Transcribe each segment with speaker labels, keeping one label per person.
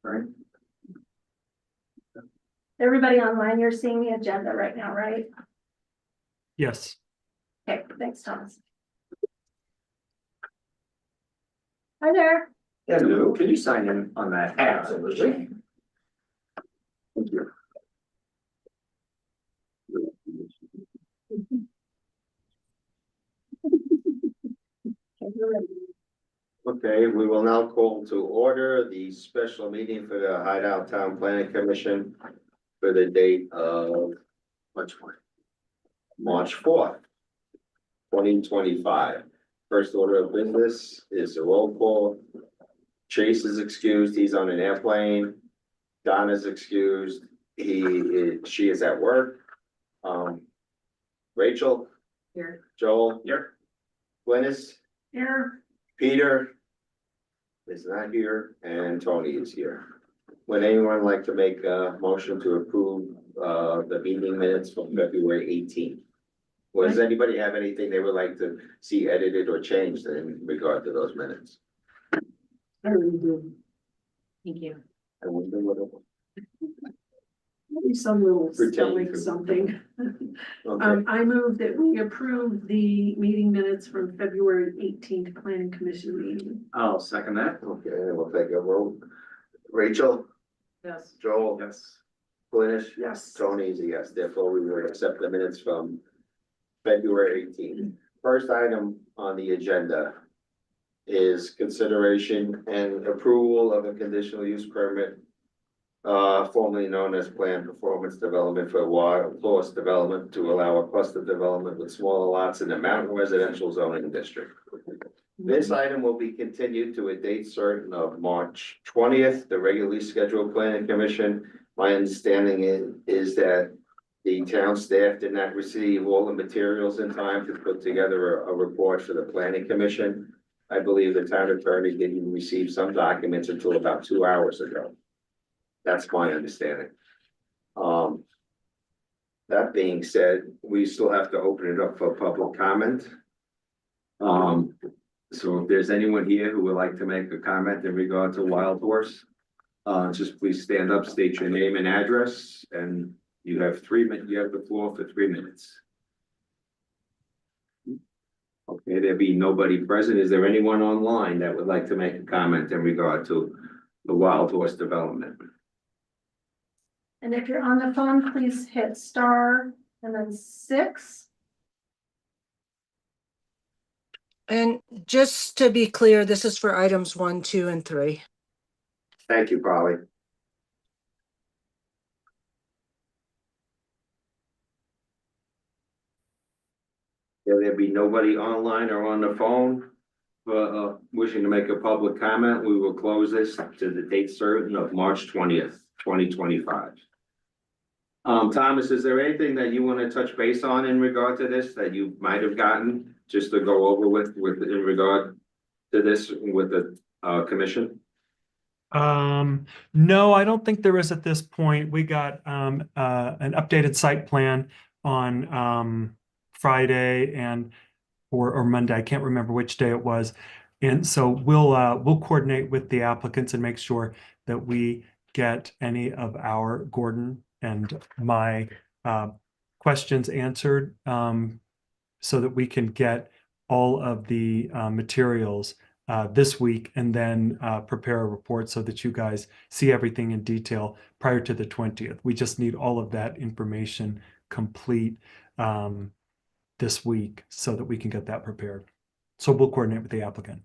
Speaker 1: Right.
Speaker 2: Everybody online, you're seeing the agenda right now, right?
Speaker 3: Yes.
Speaker 2: Okay, thanks, Thomas. Hi there.
Speaker 1: Hello, can you sign in on that? Absolutely. Thank you.
Speaker 4: Okay, we will now call to order the special meeting for the Hideout Town Planning Commission for the date of March 4th, 2025. First order of business is a roll call. Chase is excused, he's on an airplane. Don is excused, she is at work. Rachel?
Speaker 2: Here.
Speaker 4: Joel?
Speaker 1: Here.
Speaker 4: Glynis?
Speaker 2: Here.
Speaker 4: Peter is not here, and Tony is here. Would anyone like to make a motion to approve the meeting minutes from February 18th? Or does anybody have anything they would like to see edited or changed in regard to those minutes?
Speaker 2: I really do. Thank you.
Speaker 4: I wonder what it was.
Speaker 2: Maybe some little
Speaker 4: Pertaining
Speaker 2: spelling
Speaker 4: to-
Speaker 2: something.
Speaker 4: Okay,
Speaker 2: I move that we approve the meeting minutes from February 18th Planning Commission meeting.
Speaker 1: I'll second that.
Speaker 4: okay, we'll take a roll. Rachel,
Speaker 2: Yes.
Speaker 4: Joel,
Speaker 1: Yes.
Speaker 4: Glynis,
Speaker 2: Yes.
Speaker 4: Tony is a yes, therefore we will accept the minutes from February 18th. First item on the agenda is consideration and approval of a conditional use permit, formerly known as Planned Performance Development for Wild Horse Development to allow a cluster development with smaller lots in the Mountain Residential Zoning District. This item will be continued to a date certain of March 20th, the regularly scheduled planning commission. My understanding is that the town staff did not receive all the materials in time to put together a report for the planning commission. I believe the town attorney didn't receive some documents until about 2 hours ago. That's my understanding. That being said, we still have to open it up for public comment. So if there's anyone here who would like to make a comment in regard to Wild Horse, just please stand up, state your name and address, and you have 3 minutes, you have the floor for 3 minutes. Okay, there be nobody present. Is there anyone online that would like to make a comment in regard to the Wild Horse development?
Speaker 2: And if you're on the phone, please hit star and then 6.
Speaker 5: And just to be clear, this is for items 1, 2, and 3.
Speaker 4: Thank you, Polly. Will there be nobody online or on the phone wishing to make a public comment? We will close this to the date certain of March 20th, 2025. Thomas, is there anything that you want to touch base on in regard to this that you might have gotten just to go over with in regard to this with the commission?
Speaker 3: No, I don't think there is at this point. We got an updated site plan on Friday and or Monday. I can't remember which day it was. And so we'll coordinate with the applicants and make sure that we get any of our Gordon and my questions answered, so that we can get all of the materials this week and then prepare a report so that you guys see everything in detail prior to the 20th. We just need all of that information complete this week so that we can get that prepared. So we'll coordinate with the applicant.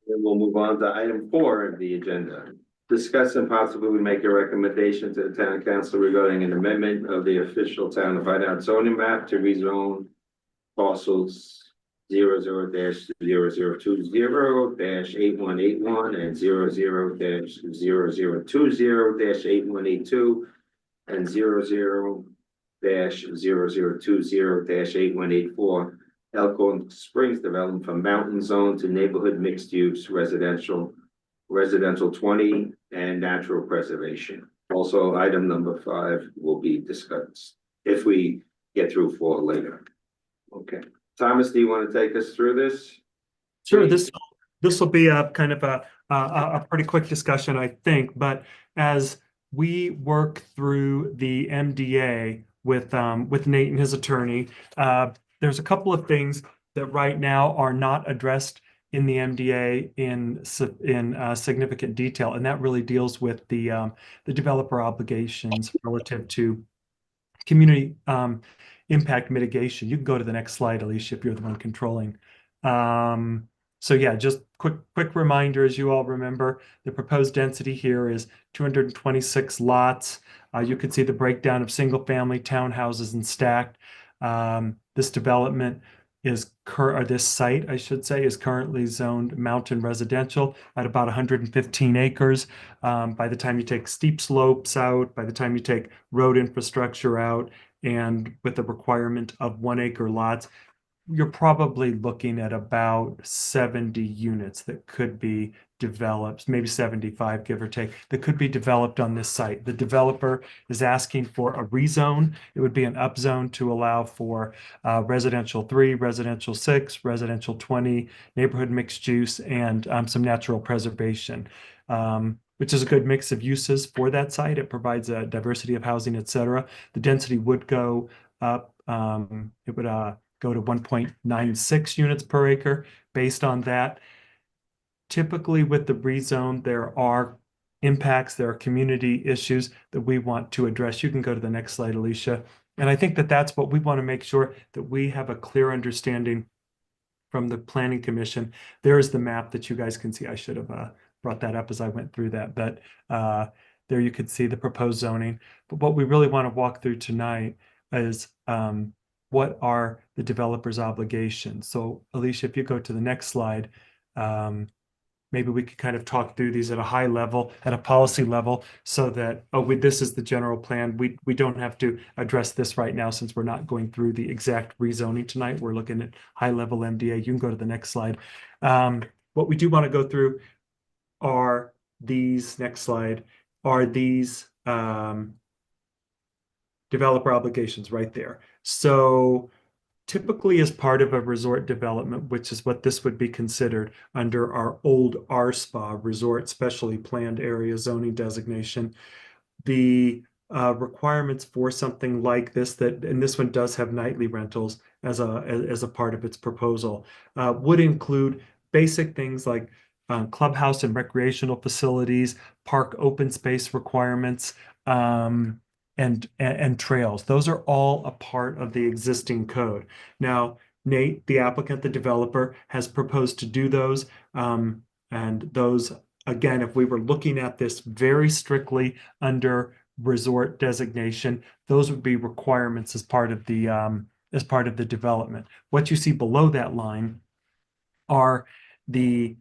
Speaker 4: Then we'll move on to item 4 of the agenda. Discuss and possibly make a recommendation to the town council regarding an amendment of the official town of Hideout zoning map to rezone parcels 00-0020-8181 and 00-0020-8182 and 00-0020-8184 Elkhorn Springs development from mountain zone to neighborhood mixed use residential 20 and natural preservation. Also, item number 5 will be discussed if we get through 4 later. Okay, Thomas, do you want to take us through this?
Speaker 3: Sure. this will be a kind of a pretty quick discussion, I think, but as we work through the MDA with Nate and his attorney, there's a couple of things that right now are not addressed in the MDA in significant detail, and that really deals with the developer obligations relative to community impact mitigation. You can go to the next slide, Alicia, if you're the one controlling. So yeah, just quick reminder, as you all remember, the proposed density here is 226 lots. You can see the breakdown of single family townhouses and stacked. This development or this site, I should say, is currently zoned mountain residential at about 115 acres. By the time you take steep slopes out, by the time you take road infrastructure out, and with the requirement of 1 acre lots, you're probably looking at about 70 units that could be developed, maybe 75, give or take, that could be developed on this site. The developer is asking for a rezone. It would be an upzone to allow for residential 3, residential 6, residential 20, neighborhood mixed use, and some natural preservation, which is a good mix of uses for that site. It provides a diversity of housing, et cetera. The density would go up. It would go to 1.96 units per acre based on that. Typically with the rezone, there are impacts, there are community issues that we want to address. You can go to the next slide, Alicia. And I think that that's what we want to make sure that we have a clear understanding from the Planning Commission. There is the map that you guys can see. I should have brought that up as I went through that, but there you could see the proposed zoning. But what we really want to walk through tonight is what are the developer's obligations? So Alicia, if you go to the next slide, maybe we could kind of talk through these at a high level, at a policy level, so that, this is the general plan. We don't have to address this right now since we're not going through the exact rezoning tonight. We're looking at high level MDA. You can go to the next slide. What we do want to go through are these, next slide, are these developer obligations right there. So typically as part of a resort development, which is what this would be considered under our old RSPA, Resort Specially Planned Area Zoning Designation, the requirements for something like this, and this one does have nightly rentals as a part of its proposal, would include basic things like clubhouse and recreational facilities, park open space requirements, and trails. Those are all a part of the existing code. Now, Nate, the applicant, the developer, has proposed to do those. And those, again, if we were looking at this very strictly under resort designation, those would be requirements as part of the development. What you see below that line are the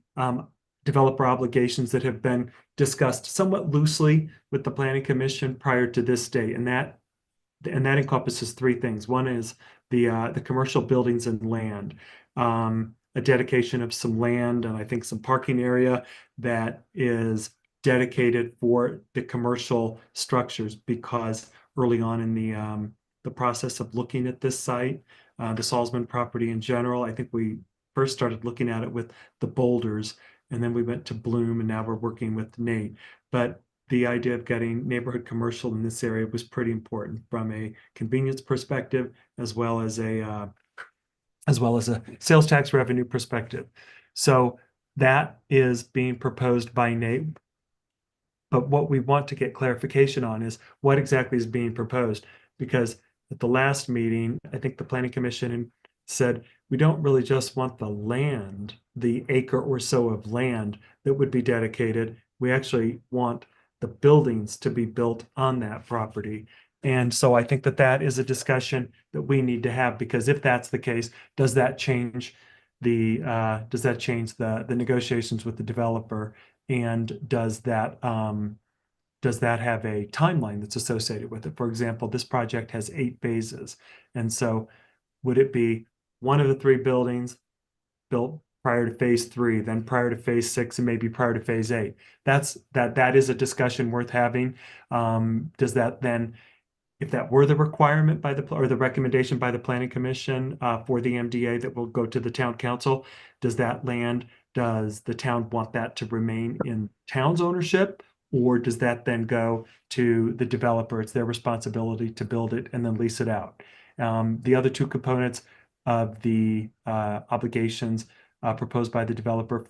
Speaker 3: developer obligations that have been discussed somewhat loosely with the Planning Commission prior to this date, and that encompasses 3 things. One is the commercial buildings and land, a dedication of some land, and I think some parking area that is dedicated for the commercial structures, because early on in the process of looking at this site, the Salzman property in general, I think we first started looking at it with the boulders, and then we went to Bloom, and now we're working with Nate. But the idea of getting neighborhood commercial in this area was pretty important from a convenience perspective, as well as a sales tax revenue perspective. So that is being proposed by Nate. But what we want to get clarification on is what exactly is being proposed, because at the last meeting, I think the Planning Commission said, we don't really just want the land, the acre or so of land that would be dedicated. We actually want the buildings to be built on that property. And so I think that that is a discussion that we need to have, because if that's the case, does that change the negotiations with the developer? And does that have a timeline that's associated with it? For example, this project has 8 phases. And so would it be one of the 3 buildings built prior to phase 3, then prior to phase 6, and maybe prior to phase 8? That is a discussion worth having. Does that then, if that were the requirement or the recommendation by the Planning Commission for the MDA that will go to the town council, does that land does the town want that to remain in town's ownership? Or does that then go to the developer? It's their responsibility to build it and then lease it out. The other two components of the obligations proposed by the developer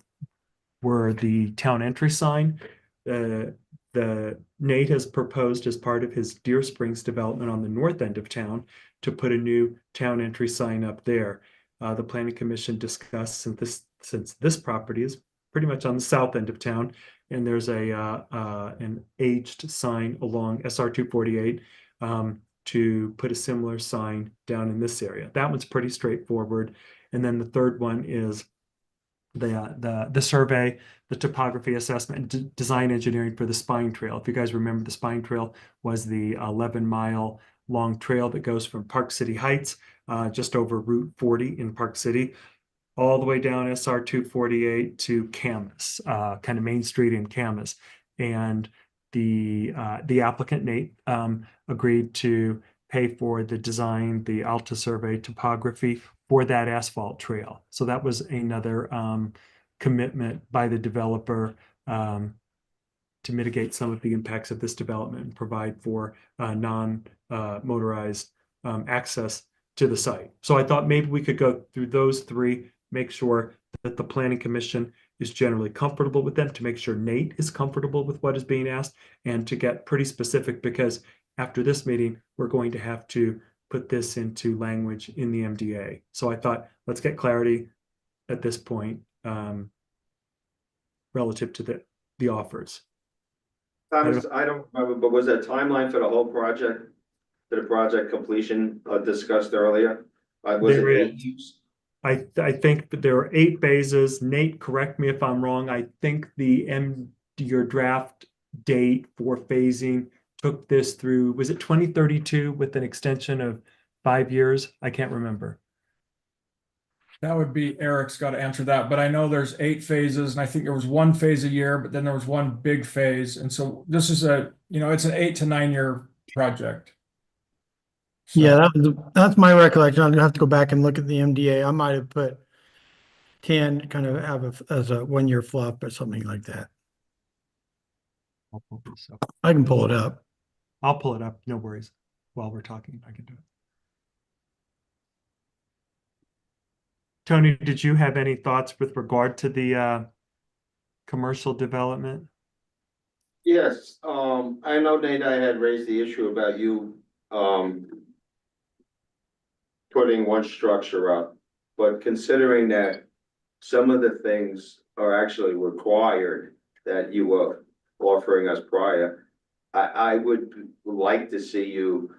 Speaker 3: were the town entry sign. The Nate has proposed as part of his Deer Springs development on the north end of town to put a new town entry sign up there. The planning commission discussed since this property is pretty much on the south end of town, and there's an aged sign along SR 248 to put a similar sign down in this area. That one's pretty straightforward. And then the third one is the survey, the topography assessment, and design engineering for the spine trail. If you guys remember, the spine trail was the 11-mile long trail that goes from Park City Heights, just over Route 40 in Park City, all the way down SR 248 to Camas, kind of Main Street in Camas. And the applicant, Nate, agreed to pay for the design, the Alta survey topography for that asphalt trail. So that was another commitment by the developer to mitigate some of the impacts of this development and provide for non-motorized access to the site. So I thought maybe we could go through those three, make sure that the planning commission is generally comfortable with them, to make sure Nate is comfortable with what is being asked, and to get pretty specific, because after this meeting, we're going to have to put this into language in the MDA. So I thought, let's get clarity at this point relative to the offers.
Speaker 4: Thomas, I don't remember, but was there a timeline for the whole project? To the project completion discussed earlier? Was it
Speaker 3: There
Speaker 4: 8
Speaker 3: is.
Speaker 4: years?
Speaker 3: I think that there are 8 phases. Nate, correct me if I'm wrong. I think your draft date for phasing took this through, was it 2032 with an extension of 5 years? I can't remember.
Speaker 6: That would be Eric's got to answer that, but I know there's 8 phases, and I think there was 1 phase a year, but then there was 1 big phase, and so this is it's an 8 to 9 year project. So,
Speaker 7: Yeah, that's my recollection. I'm gonna have to go back and look at the MDA. I might have put 10 kind of have as a 1-year flop or something like that.
Speaker 3: I'll pull this up.
Speaker 7: I can pull it up.
Speaker 3: I'll pull it up. No worries. While we're talking, I can do it. Tony, did you have any thoughts with regard to the commercial development?
Speaker 4: Yes, I know Nate, I had raised the issue about you, putting one structure up, but considering that some of the things are actually required that you were offering us prior, I would like to see you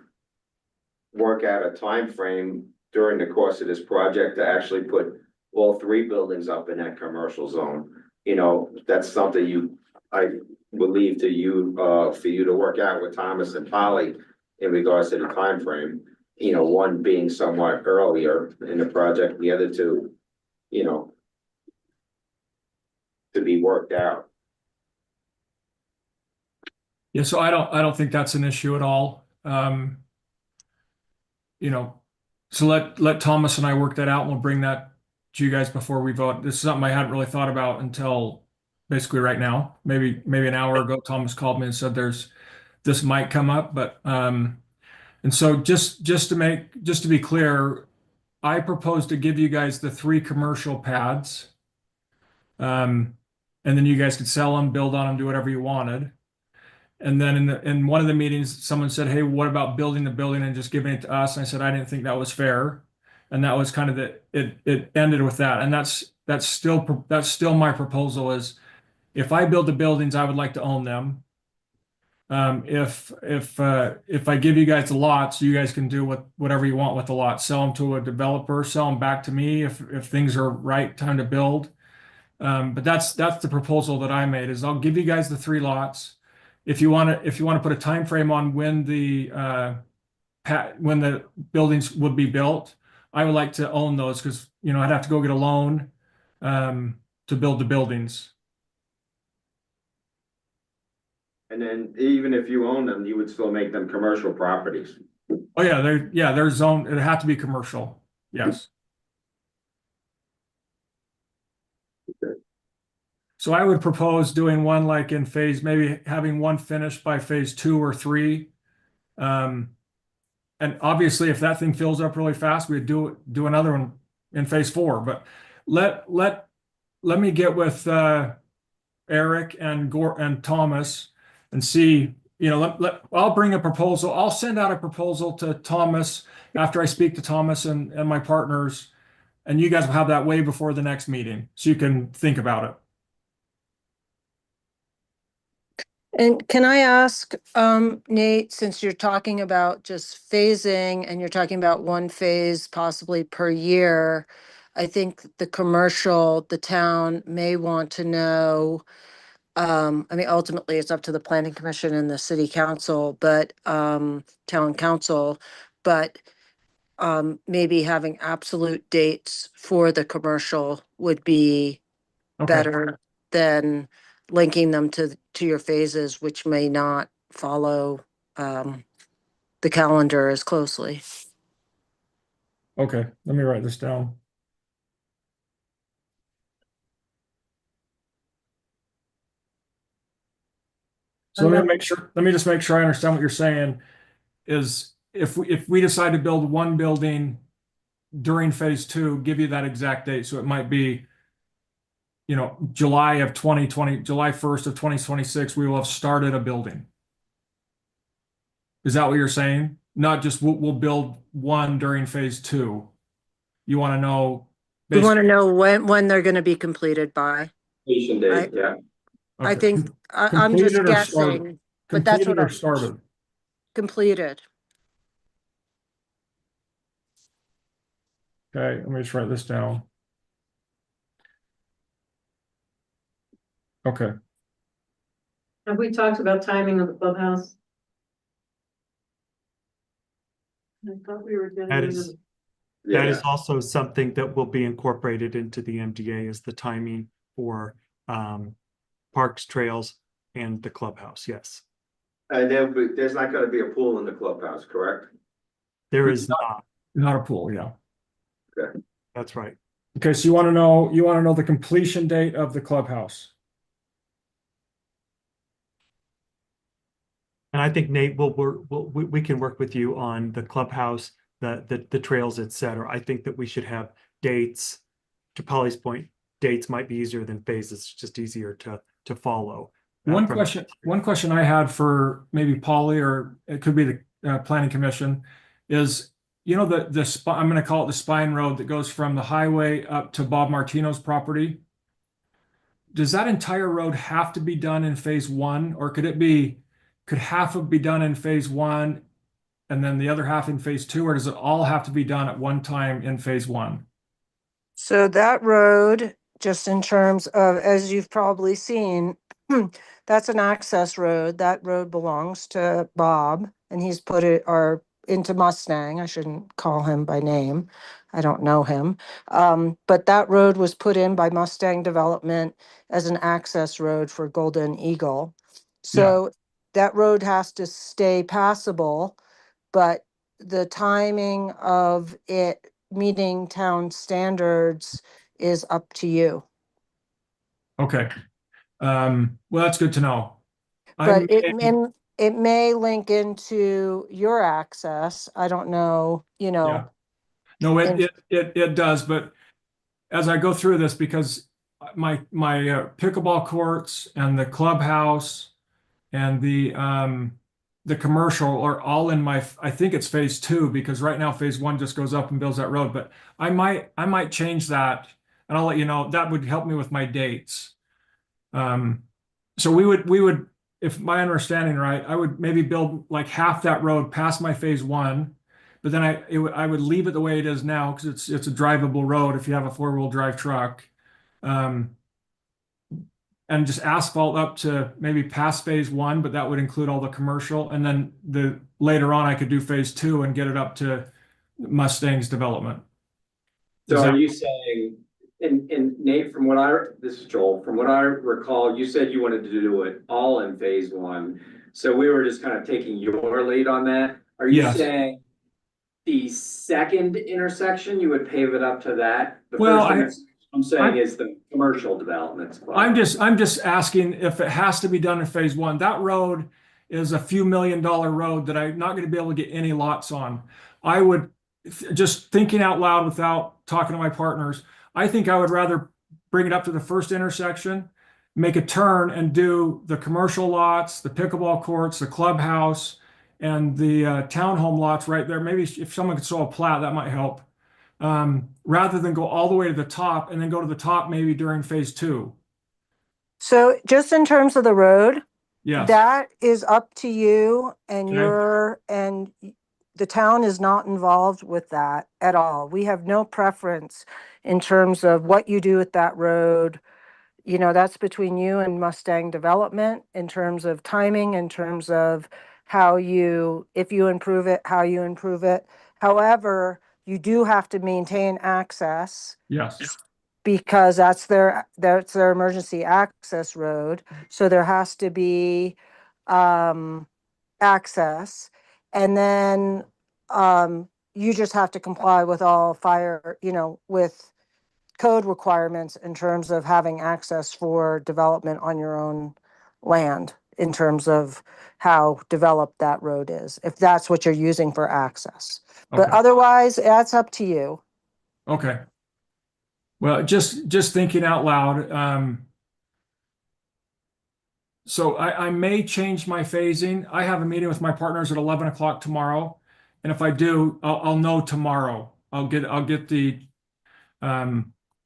Speaker 4: work out a time frame during the course of this project to actually put all 3 buildings up in that commercial zone. You know, that's something I believe for you to work out with Thomas and Polly in regards to the time frame. You know, one being somewhat earlier in the project, the other 2, to be worked out.
Speaker 6: yeah, so I don't think that's an issue at all. So let Thomas and I work that out, and we'll bring that to you guys before we vote. This is something I hadn't really thought about until basically right now. Maybe an hour ago, Thomas called me and said this might come up, but and so just to be clear, I propose to give you guys the 3 commercial pads. And then you guys could sell them, build on them, do whatever you wanted. And then in one of the meetings, someone said, "Hey, what about building the building and just giving it to us?" And I said, I didn't think that was fair. And that was kind of it ended with that. And that's still my proposal is, if I build the buildings, I would like to own them. If I give you guys the lots, you guys can do whatever you want with the lots. Sell them to a developer, sell them back to me if things are right, time to build. But that's the proposal that I made, is I'll give you guys the 3 lots. If you want to put a time frame on when the buildings would be built, I would like to own those, because I'd have to go get a loan to build the buildings.
Speaker 4: And then even if you own them, you would still make them commercial properties.
Speaker 6: Oh yeah, they're zoned. It'd have to be commercial. Yes. So I would propose doing one like in phase, maybe having one finished by phase 2 or 3. And obviously, if that thing fills up really fast, we'd do another one in phase 4. But let me get with Eric and Gore and Thomas and see, I'll bring a proposal. I'll send out a proposal to Thomas after I speak to Thomas and my partners, and you guys will have that way before the next meeting, so you can think about it.
Speaker 5: And can I ask, Nate, since you're talking about just phasing and you're talking about one phase possibly per year, I think the town may want to know, I mean, ultimately it's up to the planning commission and the city council, but, town council, but, maybe having absolute dates for the commercial would be
Speaker 6: Okay.
Speaker 5: better than linking them to your phases, which may not follow the calendar as closely.
Speaker 6: Okay, let me write this down. So let me just make sure I understand what you're saying is if we decide to build one building during phase 2, give you that exact date. So it might be, July 1st of 2026, we will have started a building. Is that what you're saying? Not just we'll build one during phase 2. You want to know
Speaker 5: We want to
Speaker 6: basically.
Speaker 5: know when they're going to be completed by.
Speaker 4: Completion date, yeah.
Speaker 5: I
Speaker 6: Okay.
Speaker 5: think, I'm just
Speaker 6: Completed or started?
Speaker 5: guessing, but that's
Speaker 6: Completed
Speaker 5: what
Speaker 6: or started?
Speaker 5: completed.
Speaker 6: Okay, let me just write this down. Okay.
Speaker 8: Have we talked about timing of the clubhouse? I thought we were getting
Speaker 3: That
Speaker 8: into
Speaker 3: is,
Speaker 8: the-
Speaker 3: that is also something that will be incorporated into the MDA is the timing for parks, trails, and the clubhouse. Yes,
Speaker 4: And there's not gonna be a pool in the clubhouse, correct?
Speaker 3: there is not.
Speaker 6: Not a pool, yeah.
Speaker 3: That's right.
Speaker 6: Okay, so you want to know the completion date of the clubhouse.
Speaker 3: And I think Nate we can work with you on the clubhouse, the trails, et cetera. I think that we should have dates. To Polly's point, dates might be easier than phases. It's just easier to follow.
Speaker 6: One question I had for maybe Polly, or it could be the planning commission, is I'm going to call it the spine road that goes from the highway up to Bob Martino's property. Does that entire road have to be done in phase 1, or could half of it be done in phase 1 and then the other half in phase 2, or does it all have to be done at one time in phase 1?
Speaker 5: So that road, just in terms of, as you've probably seen, that's an access road. That road belongs to Bob, and he's put it into Mustang. I shouldn't call him by name. I don't know him. But that road was put in by Mustang Development as an access road for Golden Eagle. So that road has to stay passable, but the timing of it meeting town standards is up to you.
Speaker 6: Okay. Well, that's good to know.
Speaker 5: But it may link into your access. I don't know,
Speaker 6: Yeah. No, it does, but as I go through this, because my pickleball courts and the clubhouse and the commercial are all in I think it's phase 2, because right now phase 1 just goes up and builds that road, but I might change that, and I'll let you know. That would help me with my dates. So we would, if my understanding right, I would maybe build like half that road past my phase 1, but then I would leave it the way it is now, because it's a drivable road if you have a 4-wheel drive truck. And just asphalt up to maybe past phase 1, but that would include all the commercial. And then later on I could do phase 2 and get it up to Mustang's development.
Speaker 1: So are you saying, and Nate, this is Joel, from what I recall, you said you wanted to do it all in phase 1. So we were just kind of taking your lead on that. Are you
Speaker 6: Yes.
Speaker 1: saying the second intersection, you would pave it up to that? The
Speaker 6: Well,
Speaker 1: first intersection I'm saying is the commercial developments.
Speaker 6: I'm just asking if it has to be done in phase one. That road is a few $1 million road that I'm not going to be able to get any lots on. I would, just thinking out loud without talking to my partners, I think I would rather bring it up to the first intersection, make a turn and do the commercial lots, the pickleball courts, the clubhouse, and the townhome lots right there. Maybe if someone could show a plat, that might help. Rather than go all the way to the top and then go to the top maybe during phase two.
Speaker 5: So just in terms of the road,
Speaker 6: Yes.
Speaker 5: that is up to you and
Speaker 6: Okay.
Speaker 5: the town is not involved with that at all. We have no preference in terms of what you do with that road. You know, that's between you and Mustang Development in terms of timing, in terms of if you improve it, how you improve it. However, you do have to maintain access
Speaker 6: Yes.
Speaker 5: because that's their emergency access road. So there has to be access. And then you just have to comply with all fire, with code requirements in terms of having access for development on your own land, in terms of how developed that road is, if that's what you're using for access. But
Speaker 6: Okay.
Speaker 5: otherwise, that's up to you.
Speaker 6: Okay. Well, just thinking out loud. So I may change my phasing. I have a meeting with my partners at 11 o'clock tomorrow. And if I do, I'll know tomorrow. I'll get the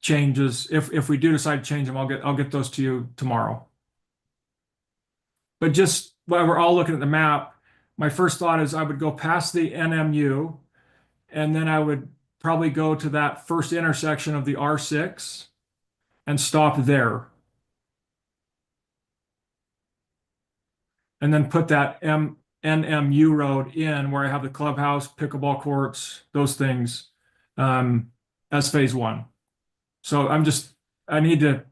Speaker 6: changes. If we do decide to change them, I'll get those to you tomorrow. But just while we're all looking at the map, my first thought is I would go past the NMU, and then I would probably go to that first intersection of the R6 and stop there. And then put that NMU road in where I have the clubhouse, pickleball courts, those things, as phase one. So I need to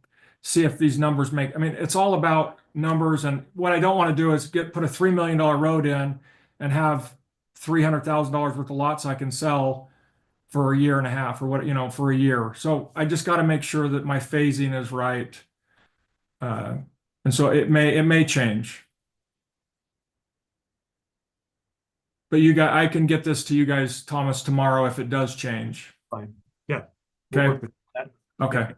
Speaker 6: see if these numbers it's all about numbers. And what I don't want to do is put a $3 million road in and have $300,000 worth of lots I can sell for a year and a half or for a year. So I just got to make sure that my phasing is right. And so it may change. But I can get this to you guys, Thomas, tomorrow if it does change.
Speaker 3: Fine. Yeah.
Speaker 6: Okay.
Speaker 3: work with that.
Speaker 6: Okay.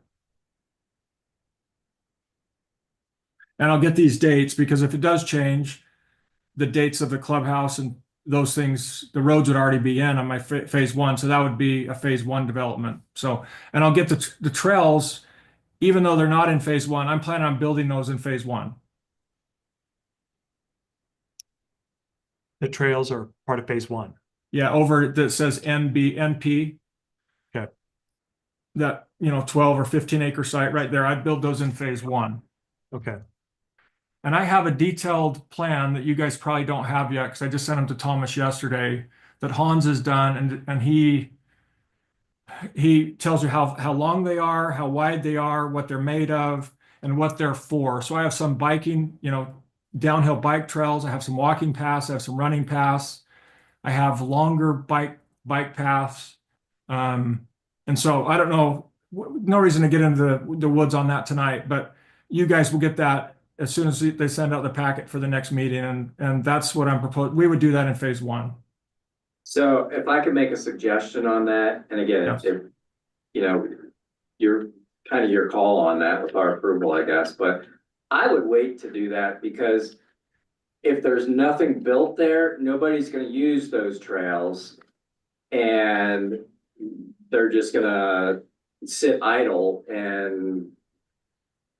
Speaker 6: And I'll get these dates because if it does change, the dates of the clubhouse and those things, the roads would already be in on my phase one. So that would be a phase one development. So, and I'll get the trails, even though they're not in phase one, I'm planning on building those in phase one.
Speaker 3: The trails are part of phase one.
Speaker 6: Yeah, over that says NP.
Speaker 3: Okay.
Speaker 6: That, 12 or 15 acre site right there. I'd build those in phase one.
Speaker 3: Okay.
Speaker 6: And I have a detailed plan that you guys probably don't have yet because I just sent them to Thomas yesterday that Hans has done, and he tells you how long they are, how wide they are, what they're made of, and what they're for. So I have some biking, downhill bike trails. I have some walking paths. I have some running paths. I have longer bike paths. And so I don't know, no reason to get into the woods on that tonight, but you guys will get that as soon as they send out the packet for the next meeting. And that's what I'm proposing. We would do that in phase one.
Speaker 1: So if I could make a suggestion on that, and again,
Speaker 6: Yes.
Speaker 1: you're kind of your call on that with our approval, I guess, but I would wait to do that because if there's nothing built there, nobody's gonna use those trails. And they're just gonna sit idle and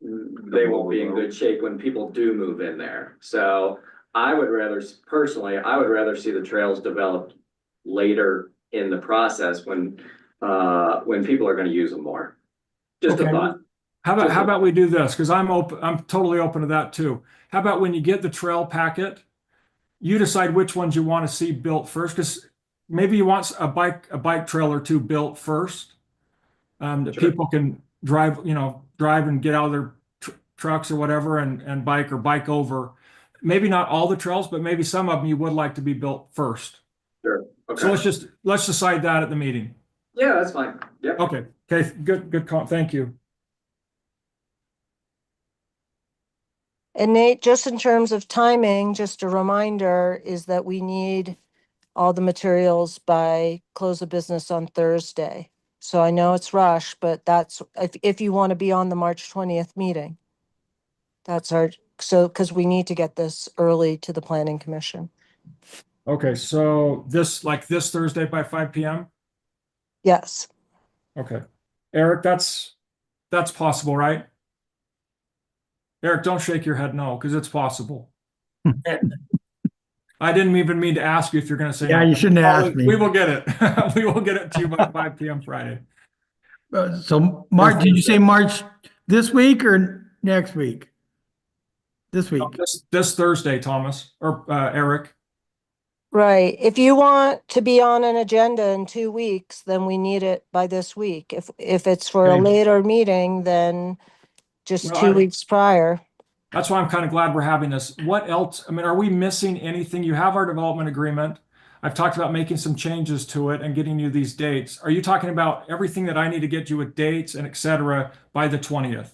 Speaker 1: they won't be in good shape when people do move in there. So I would rather see the trails developed later in the process when people are gonna use them more. Just a
Speaker 6: Okay.
Speaker 1: thought.
Speaker 6: How about we do this? Because I'm totally open to that too. How about when you get the trail packet, you decide which ones you want to see built first, because maybe you want a bike trail or two built first. That
Speaker 1: Sure.
Speaker 6: people can drive and get out of their trucks or whatever and bike over. Maybe not all the trails, but maybe some of them you would like to be built first.
Speaker 1: Sure.
Speaker 6: So
Speaker 1: Okay.
Speaker 6: let's decide that at the meeting.
Speaker 1: Yeah, that's fine. Yep.
Speaker 6: Okay, good call. Thank you.
Speaker 5: And Nate, just in terms of timing, just a reminder is that we need all the materials by close of business on Thursday. So I know it's rush, but that's, if you want to be on the March 20th meeting. That's our, so, because we need to get this early to the planning commission.
Speaker 6: Okay, so this Thursday by 5 p.m.
Speaker 5: Yes.
Speaker 6: Okay, Eric, that's possible, right? Eric, don't shake your head no, because it's possible. I didn't even mean to ask you if you're going to say
Speaker 7: Yeah,
Speaker 6: no.
Speaker 7: you shouldn't have asked me.
Speaker 6: We will get it. We will get it to you by 5 p.m. Friday.
Speaker 7: So March, did you say March this week or next week? This week.
Speaker 6: This Thursday, Thomas or Eric.
Speaker 5: Right. If you want to be on an agenda in 2 weeks, then we need it by this week. If it's for a
Speaker 6: Okay.
Speaker 5: later meeting, then just
Speaker 6: Well,
Speaker 5: 2 weeks prior.
Speaker 6: That's why I'm kind of glad we're having this. What else? I mean, are we missing anything? You have our development agreement. I've talked about making some changes to it and getting you these dates. Are you talking about everything that I need to get you with dates and et cetera by the 20th?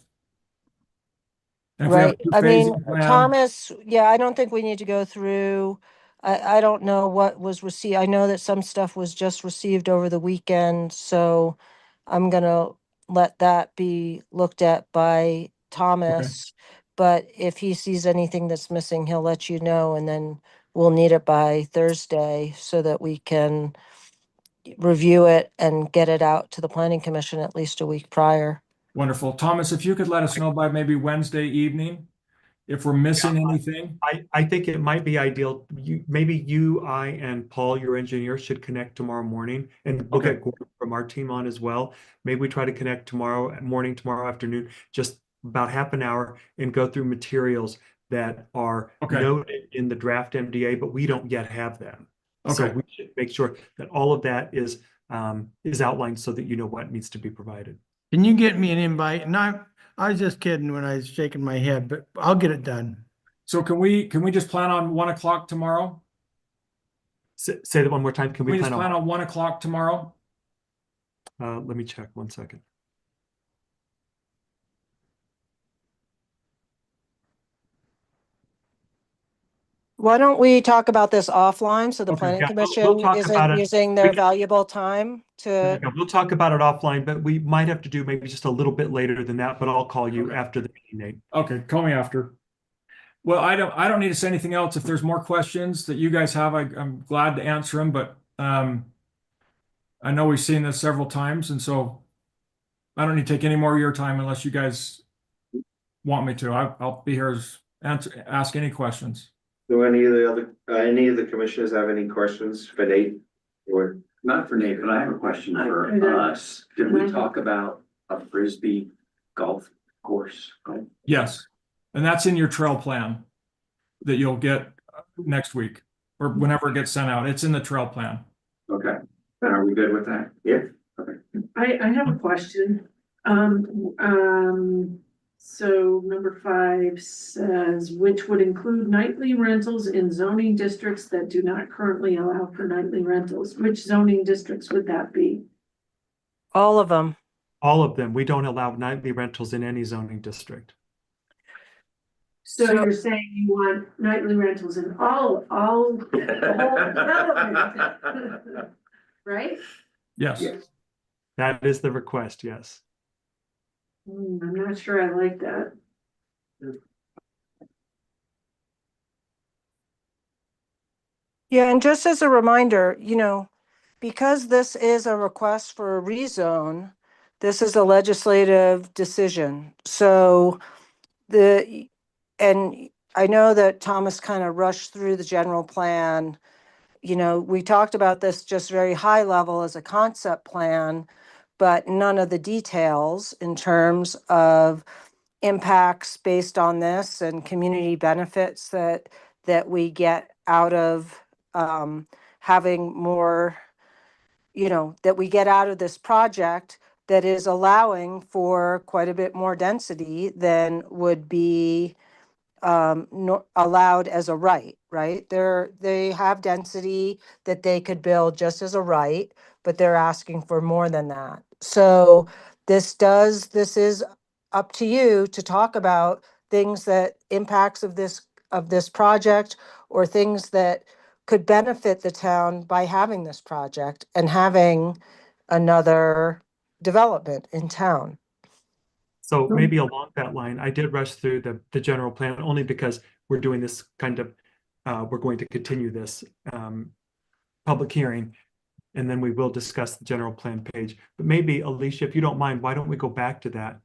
Speaker 6: And if we have
Speaker 5: Right.
Speaker 6: a
Speaker 5: I mean,
Speaker 6: phasing plan,
Speaker 5: Thomas, yeah, I don't think we need to go through. I don't know what was received. I know that some stuff was just received over the weekend, so I'm gonna let that be looked at by Thomas. But if he sees anything that's missing, he'll let you know, and then we'll need it by Thursday so that we can review it and get it out to the planning commission at least a week prior.
Speaker 6: wonderful. Thomas, if you could let us know by maybe Wednesday evening if we're missing anything.
Speaker 3: I think it might be ideal. Maybe you, I, and Paul, your engineer, should connect tomorrow morning, and we'll
Speaker 6: Okay.
Speaker 3: get Gordon from our team on as well. Maybe we try to connect tomorrow morning, tomorrow afternoon, just about half an hour, and go through materials that are
Speaker 6: Okay.
Speaker 3: noted in the draft MDA, but we don't yet have them. So
Speaker 6: Okay.
Speaker 3: we should make sure that all of that is outlined so that you know what needs to be provided.
Speaker 7: Can you get me an invite? And I was just kidding when I was shaking my head, but I'll get it done.
Speaker 6: So can we just plan on 1 o'clock tomorrow?
Speaker 3: Say that one more time. Can
Speaker 6: Can we
Speaker 3: we
Speaker 6: just
Speaker 3: plan
Speaker 6: plan
Speaker 3: on?
Speaker 6: on 1 o'clock tomorrow?
Speaker 3: Let me check 1 second.
Speaker 5: Why don't we talk about this offline so the
Speaker 6: Okay,
Speaker 5: planning
Speaker 3: yeah, we'll
Speaker 5: commission
Speaker 3: talk
Speaker 5: isn't
Speaker 3: about it.
Speaker 5: using their valuable time to,
Speaker 3: Yeah, we'll talk about it offline, but we might have to do maybe just a little bit later than that, but I'll call you after the meeting, Nate.
Speaker 6: Okay, call me after. Well, I don't need to say anything else. If there's more questions that you guys have, I'm glad to answer them, but I know we've seen this several times, and so I don't need to take any more of your time unless you guys want me to. I'll be here as ask any questions.
Speaker 4: Do any of the commissioners have any questions for Nate? Or
Speaker 1: Not for Nate, but I have a question for us. Did we talk about a Frisbee golf course?
Speaker 6: Yes, and that's in your trail plan that you'll get next week or whenever it gets sent out. It's in the trail plan.
Speaker 1: Okay, then are we good with that?
Speaker 4: Yeah.
Speaker 8: I have a question. So number 5 says, which would include nightly rentals in zoning districts that do not currently allow for nightly rentals. Which zoning districts would that be?
Speaker 5: all of them.
Speaker 3: All of them. We don't allow nightly rentals in any zoning district.
Speaker 8: So you're saying you want nightly rentals in all the whole development, right?
Speaker 6: Yes.
Speaker 4: Yes.
Speaker 3: That is the request, yes.
Speaker 8: I'm not sure I like that.
Speaker 5: Yeah, and just as a reminder, because this is a request for a rezone, this is a legislative decision. So and I know that Thomas kind of rushed through the general plan. We talked about this just very high level as a concept plan, but none of the details in terms of impacts based on this and community benefits that we get out of having more, that we get out of this project that is allowing for quite a bit more density than would be allowed as a right, right? They have density that they could build just as a right, but they're asking for more than that. So this is up to you to talk about things that impacts of this project, or things that could benefit the town by having this project and having another development in town.
Speaker 3: So maybe along that line, I did rush through the general plan only because we're doing this kind of, we're going to continue this public hearing, and then we will discuss the general plan page. But maybe, Alicia, if you don't mind, why don't we go back to that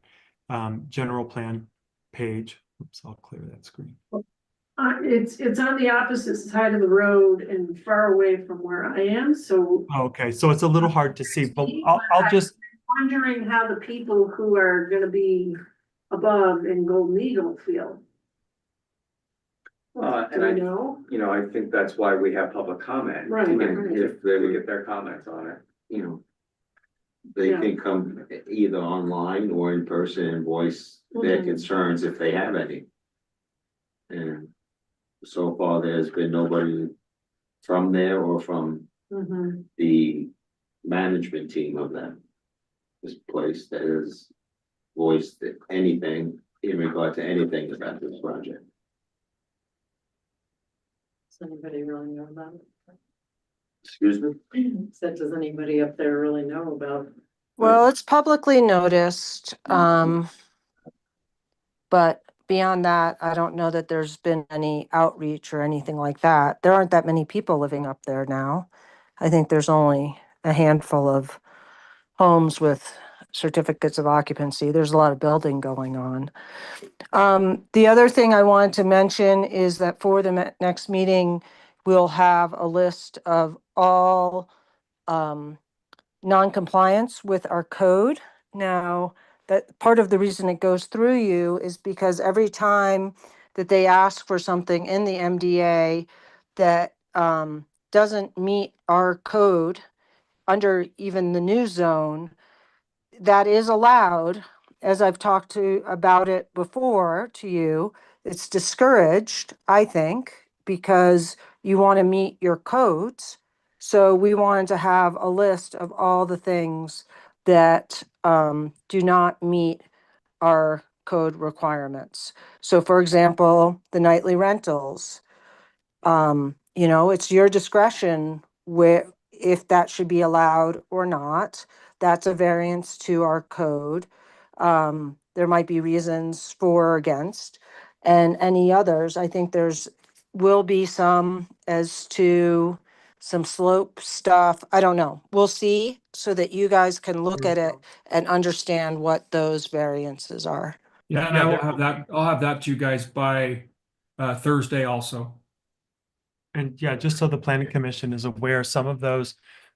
Speaker 3: general plan page? Oops, I'll clear that screen.
Speaker 8: It's on the opposite side of the road and far away from where I am, so.
Speaker 3: Okay, so it's a little hard to see, but I'll just.
Speaker 8: Wondering how the people who are gonna be above in Golden Eagle feel.
Speaker 1: And I know, I think that's why we have public comment.
Speaker 8: Right,
Speaker 1: And
Speaker 8: right.
Speaker 1: if they would get their comments on it.
Speaker 4: You know, they
Speaker 8: Yeah.
Speaker 4: can come either online or in person and voice their
Speaker 8: Mhm.
Speaker 4: concerns if they have any. And so far, there's been nobody from there or from
Speaker 8: Mhm.
Speaker 4: the management team of this place that has voiced anything in regard to anything about this project.
Speaker 9: Does anybody really know about it?
Speaker 4: Excuse me?
Speaker 9: Said, does anybody up there really know about?
Speaker 5: Well, it's publicly noticed, but beyond that, I don't know that there's been any outreach or anything like that. There aren't that many people living up there now. I think there's only a handful of homes with certificates of occupancy. There's a lot of building going on. The other thing I wanted to mention is that for the next meeting, we'll have a list of all non-compliance with our code. Now, that part of the reason it goes through you is because every time that they ask for something in the MDA that doesn't meet our code under even the new zone, that is allowed. As I've talked to about it before to you, it's discouraged, I think, because you want to meet your codes. So we wanted to have a list of all the things that do not meet our code requirements. So for example, the nightly rentals, it's your discretion where, if that should be allowed or not. That's a variance to our code. There might be reasons for or against, and any others. I think will be some as to some slope stuff. I don't know. We'll see, so that you guys can look at it and understand what those variances are.
Speaker 6: Yeah, and I will have that. I'll have that to you guys by Thursday also.
Speaker 3: And yeah, just so the planning commission is aware, some of those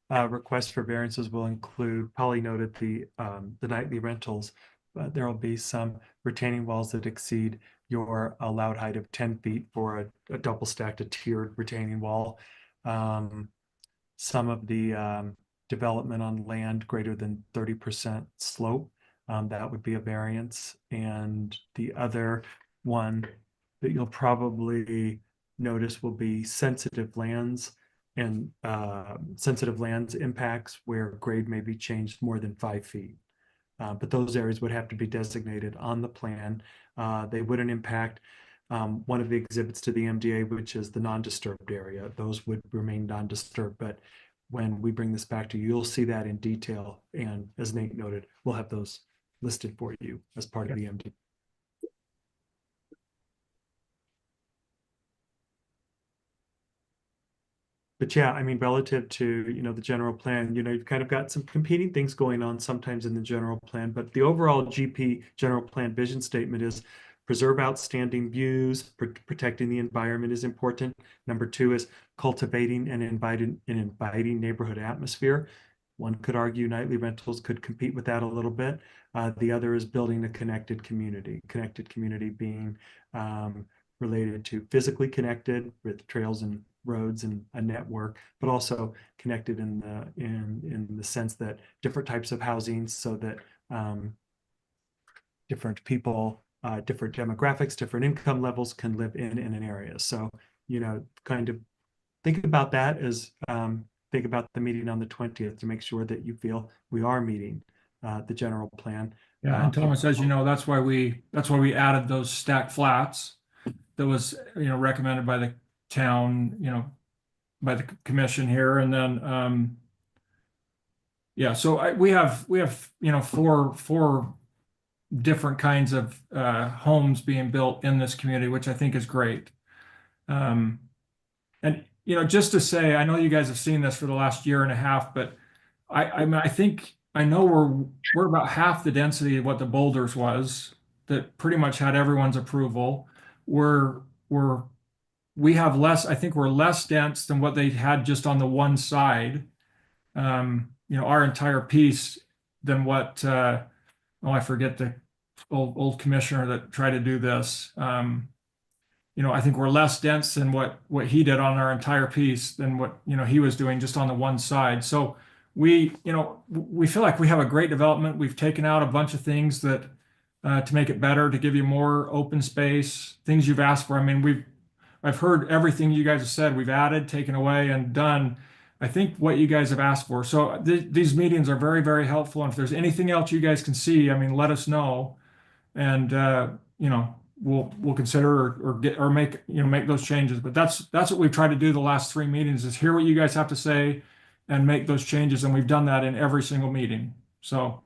Speaker 3: requests for variances will include, Polly noted the nightly rentals, but there will be some retaining walls that exceed your allowed height of 10 feet for a double stacked, a tiered retaining wall. Some of the development on land greater than 30% slope, that would be a variance. And the other one that you'll probably notice will be sensitive lands, and sensitive lands impacts where grade may be changed more than 5 feet. But those areas would have to be designated on the plan. They wouldn't impact one of the exhibits to the MDA, which is the non-disturbed area. Those would remain non-disturbed, but when we bring this back to you, you'll see that in detail. And as Nate noted, we'll have those listed for you as part of the MDA. But yeah, I mean, relative to, the general plan, you've kind of got some competing things going on sometimes in the general plan, but the overall GP general plan vision statement is preserve outstanding views, protecting the environment is important. Number 2 is cultivating and inviting neighborhood atmosphere. One could argue nightly rentals could compete with that a little bit. The other is building a connected community being related to physically connected with trails and roads and a network, but also connected in the sense that different types of housing, so that different people different demographics, different income levels can live in an area. So, kind of think about that as think about the meeting on the 20th to make sure that you feel we are meeting the general plan.
Speaker 6: Yeah, and Thomas, as you know, that's why we added those stacked flats that was, recommended by the town, by the commission here. And then, yeah, so we have, four different kinds of homes being built in this community, which I think is great. And, just to say, I know you guys have seen this for the last year and a half, but I mean, I know we're about half the density of what the Boulders was, that pretty much had everyone's approval. We have less, I think we're less dense than what they had just on the one side. Our entire piece than what, I forget the old commissioner that tried to do this. I think we're less dense than what he did on our entire piece than what, he was doing just on the one side. So we feel like we have a great development. We've taken out a bunch of things that, to make it better, to give you more open space, things you've asked for. I mean, I've heard everything you guys have said. We've added, taken away, and done, I think, what you guys have asked for. So these meetings are very, very helpful. And if there's anything else you guys can see, I mean, let us know. And, we'll consider or make those changes. But that's what we've tried to do the last 3 meetings, is hear what you guys have to say and make those changes. And we've done that in every single meeting. So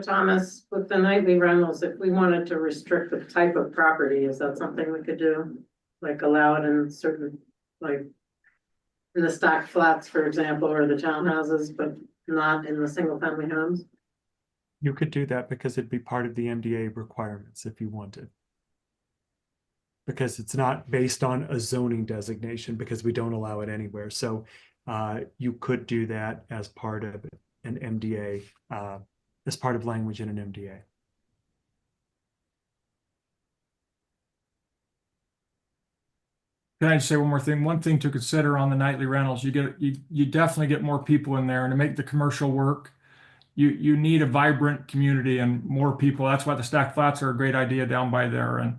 Speaker 9: Thomas, with the nightly rentals, if we wanted to restrict the type of property, is that something we could do? Like allow it in certain, like in the stacked flats, for example, or the townhouses, but not in the single family homes?
Speaker 3: You could do that because it'd be part of the MDA requirements if you wanted. Because it's not based on a zoning designation, because we don't allow it anywhere. So you could do that as part of an MDA, as part of language in an MDA.
Speaker 6: can I just say one more thing? One thing to consider on the nightly rentals, you definitely get more people in there, and to make the commercial work, you need a vibrant community and more people. That's why the stacked flats are a great idea down by there.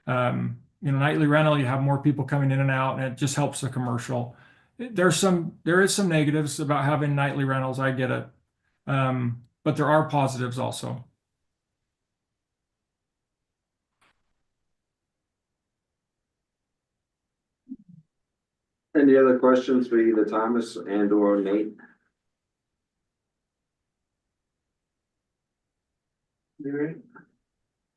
Speaker 6: And nightly rental, you have more people coming in and out, and it just helps the commercial. There is some negatives about having nightly rentals. I get it, but there are positives also.
Speaker 4: Any other questions for either Thomas and or Nate?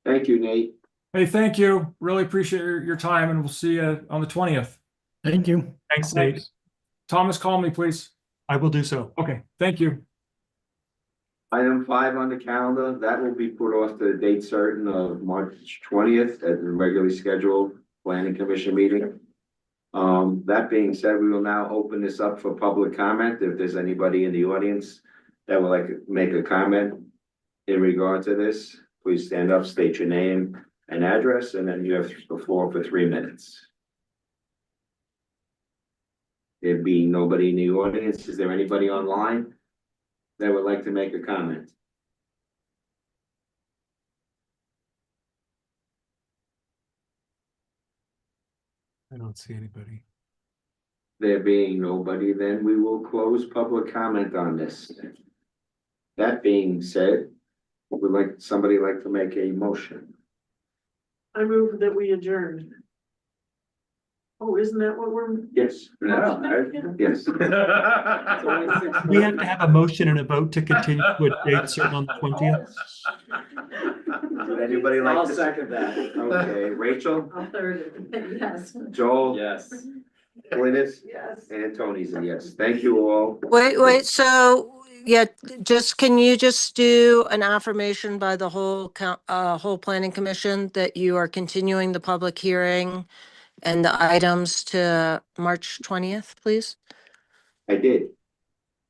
Speaker 4: Thank you, Nate.
Speaker 6: Hey, thank you. Really appreciate your time, and we'll see you on the 20th.
Speaker 7: Thank you.
Speaker 3: Thanks, Nate.
Speaker 6: Thomas, call me, please.
Speaker 3: I will do so.
Speaker 6: Okay, thank you.
Speaker 4: Item 5 on the calendar, that will be put off to the date certain of March 20th at the regularly scheduled planning commission meeting. That being said, we will now open this up for public comment. If there's anybody in the audience that would like to make a comment in regard to this, please stand up, state your name and address, and then you have the floor for 3 minutes. There being nobody in the audience, is there anybody online that would like to make a comment?
Speaker 3: I don't see anybody.
Speaker 4: There being nobody, then we will close public comment on this. That being said, would somebody like to make a motion?
Speaker 8: I move that we adjourn. Oh, isn't that what we're?
Speaker 4: Yes. Yes.
Speaker 3: We have to have a motion and a vote to continue to a date certain on the 20th.
Speaker 4: Would anybody like
Speaker 1: I'll
Speaker 4: to?
Speaker 1: second that.
Speaker 4: Okay, Rachel,
Speaker 9: I'll third it, yes.
Speaker 4: Joel,
Speaker 1: Yes.
Speaker 4: Glynis,
Speaker 8: Yes.
Speaker 4: and Tony's a yes. Thank you all.
Speaker 5: Wait, so, yeah, can you just do an affirmation by the whole planning commission that you are continuing the public hearing and the items to March 20th, please?
Speaker 4: I did.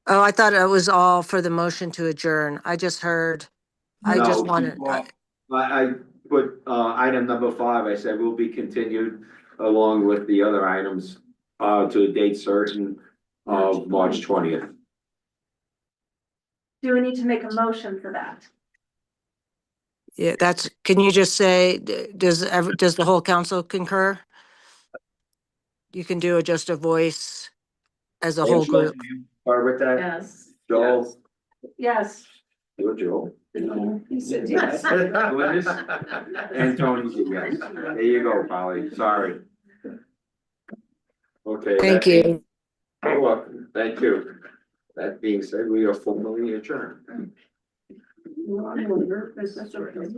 Speaker 5: Oh, I thought it was all for the motion to adjourn. I just heard, I just
Speaker 4: No,
Speaker 5: wanted,
Speaker 4: well, I put, item number 5, I said will be continued along with the other items, to a date certain of March 20th.
Speaker 2: Do we need to make a motion for that?
Speaker 5: Yeah, that's, can you just say, does the whole council concur? You can do just a voice as a whole group.
Speaker 4: Or with that,
Speaker 8: Yes.
Speaker 4: Joel,
Speaker 8: Yes.
Speaker 4: you're Joel.
Speaker 8: He said yes.
Speaker 1: Liz? And Tony said yes. There you go, Polly. Sorry.
Speaker 4: Okay.
Speaker 5: Thank
Speaker 4: that being-
Speaker 5: you.
Speaker 4: You're welcome. Thank you. That being said, we are formally adjourned.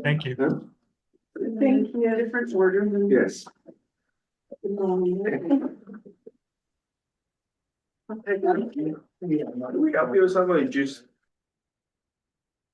Speaker 3: Thank you.
Speaker 8: Thank you. Different order than.
Speaker 4: Yes.
Speaker 8: Okay, thank you.
Speaker 4: We got you somebody just